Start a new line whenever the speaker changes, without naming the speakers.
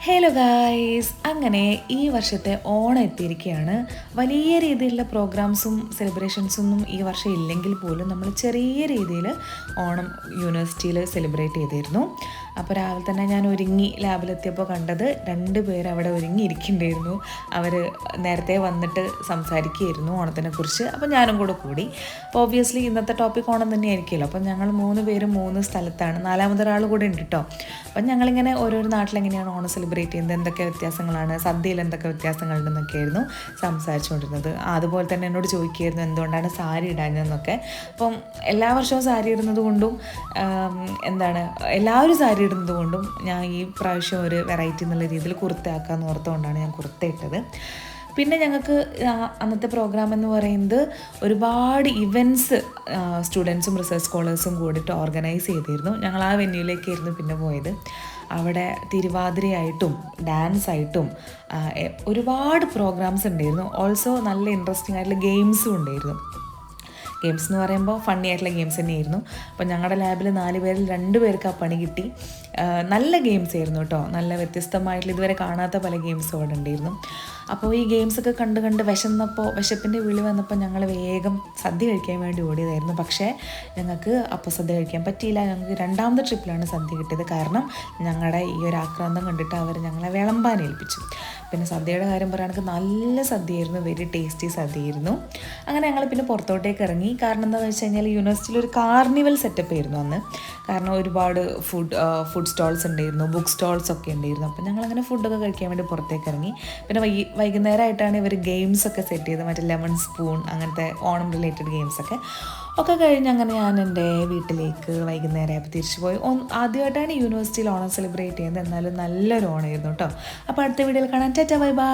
Hello guys, അങ്ങനെ ഈ വർഷത്തെ ഓണം എത്തിയിരിക്കുകയാണ്. വലിയ രീതിയിലുള്ള പ്രോഗ്രാംസും സെലിബ്രേഷൻസൊന്നും ഈ വർഷം ഇല്ലെങ്കിൽ പോലും നമ്മൾ ചെറിയ രീതിയിൽ ഓണം യൂണിവേഴ്സിറ്റിയിൽ സെലിബ്രേറ്റ് ചെയ്തിരുന്നു. അപ്പോൾ രാവിലെ തന്നെ ഞാൻ ഒരുങ്ങി ലാബിലെത്തിയപ്പോൾ കണ്ടത് 2 പേർ അവിടെ ഒരുങ്ങിയിരിക്കുന്നുണ്ടായിരുന്നു. അവർ നേരത്തെ വന്നിട്ട് സംസാരിക്കുകയായിരുന്നു ഓണത്തിനെക്കുറിച്ച്. അപ്പോൾ ഞാനും കൂടെ കൂടി. അപ്പോൾ ഒബ്വിയസ്ലി ഇന്നത്തെ ടോപ്പിക് ഓണം തന്നെ ആയിരിക്കുമല്ലോ. അപ്പം ഞങ്ങൾ 3 പേരും 3 സ്ഥലത്താണ്, 4ാമതൊരാൾ കൂടെ ഉണ്ട് കേട്ടോ. അപ്പം ഞങ്ങളിങ്ങനെ ഓരോരോ നാട്ടിലെങ്ങനെയാണ് ഓണം സെലിബ്രേറ്റ് ചെയ്യുന്നത്, എന്തൊക്കെ വ്യത്യാസങ്ങളാണ്, സദ്യയിൽ എന്തൊക്കെ വ്യത്യാസങ്ങളുണ്ടെന്നൊക്കെയായിരുന്നു സംസാരിച്ചുകൊണ്ടിരുന്നത്. അതുപോലെ തന്നെ എന്നോട് ചോദിക്കുമായിരുന്നു എന്തുകൊണ്ടാണ് സാരി ഇടാഞ്ഞതെന്നൊക്കെ. അപ്പം എല്ലാ വർഷവും സാരി ഇടുന്നത് കൊണ്ടും എല്ലാവരും സാരി ഇടുന്നത് കൊണ്ടും ഞാൻ ഈ പ്രാവശ്യം ഒരു വെറൈറ്റി എന്നുള്ള രീതിയിൽ കുർത്തയാക്കാമെന്ന് ഓർത്തുകൊണ്ടാണ് ഞാൻ കുർത്ത ഇട്ടത്. പിന്നെ ഞങ്ങൾക്ക് അന്നത്തെ പ്രോഗ്രാം എന്ന് പറയുന്നത് ഒരുപാട് ഇവൻറ്റ്സ് സ്റ്റുഡൻസും റിസർച്ച് സ്കോളേഴ്സും കൂടിയിട്ട് ഓർഗനൈസ് ചെയ്തിരുന്നു. ഞങ്ങൾ ആ വെന്യൂലേക്കായിരുന്നു പിന്നെ പോയത്. അവിടെ തിരുവാതിരയായിട്ടും ഡാൻസായിട്ടും ഒരുപാട് പ്രോഗ്രാംസ് ഉണ്ടായിരുന്നു. ഓൾസോ നല്ല ഇൻട്രസ്റ്റിംഗ് ആയിട്ടുള്ള ഗെയിംസും ഉണ്ടായിരുന്നു. ഗെയിംസ് എന്ന് പറയുമ്പോൾ ഫണ്ണി ആയിട്ടുള്ള ഗെയിംസ് തന്നെയായിരുന്നു. അപ്പോൾ ഞങ്ങളുടെ ലാബിൽ 4 പേരിൽ 2 പേർക്ക് ആ പണി കിട്ടി. നല്ല ഗെയിംസ് ആയിരുന്നു കേട്ടോ. നല്ല വ്യത്യസ്തമായിട്ടുള്ള ഇതുവരെ കാണാത്ത പല ഗെയിംസും അവിടെ ഉണ്ടായിരുന്നു. അപ്പോൾ ഈ ഗെയിംസൊക്കെ കണ്ട് വിശപ്പിൻ്റെ വിളി വന്നപ്പോൾ ഞങ്ങൾ വേഗം സദ്യ കഴിക്കാൻ വേണ്ടി ഓടിയതായിരുന്നു. പക്ഷേ ഞങ്ങൾക്ക് അപ്പോൾ സദ്യ കഴിക്കാൻ പറ്റിയില്ല. ഞങ്ങൾക്ക് 2ാമത്തെ ട്രിപ്പിലാണ് സദ്യ കിട്ടിയത്. കാരണം ഞങ്ങളുടെ ഈ ഒരു ആക്രാന്തം കണ്ടിട്ട് അവർ ഞങ്ങളെ വിളമ്പാൻ ഏൽപ്പിച്ചു. പിന്നെ സദ്യയുടെ കാര്യം പറയുകയാണെങ്കിൽ നല്ല സദ്യയായിരുന്നു, വെരി ടേസ്റ്റി സദ്യയായിരുന്നു. അങ്ങനെ ഞങ്ങൾ പിന്നെ പുറത്തോട്ടേക്ക് ഇറങ്ങി. കാരണം എന്താണെന്ന് വെച്ച് കഴിഞ്ഞാൽ യൂണിവേഴ്സിറ്റിയിൽ ഒരു കാർണിവൽ സെറ്റപ്പ് ആയിരുന്നു അന്ന്. കാരണം ഒരുപാട് ഫുഡ് സ്റ്റോൾസ് ഉണ്ടായിരുന്നു, ബുക്ക് സ്റ്റോൾസ് ഒക്കെ ഉണ്ടായിരുന്നു. അപ്പം ഞങ്ങളങ്ങനെ ഫുഡൊക്കെ കഴിക്കാൻ വേണ്ടി പുറത്തേക്ക് ഇറങ്ങി. പിന്നെ വൈകുന്നേരമായിട്ടാണ് ഇവർ ഗെയിംസൊക്കെ സെറ്റ് ചെയ്തത്, മറ്റേ ലെമൺ സ്പൂൺ അങ്ങനത്തെ ഓണം റിലേറ്റഡ് ഗെയിംസൊക്കെ കഴിഞ്ഞ് അങ്ങനെ ഞാൻ എൻ്റെ വീട്ടിലേക്ക് വൈകുന്നേരമായപ്പോൾ തിരിച്ചു പോയി. ആദ്യമായിട്ടാണ് യൂണിവേഴ്സിറ്റിയിൽ ഓണം സെലിബ്രേറ്റ് ചെയ്യുന്നത്. എന്നാലും നല്ലൊരു ഓണമായിരുന്നു കേട്ടോ. അപ്പോൾ അടുത്ത വീഡിയോയിൽ കാണാൻ. Tata, bye bye.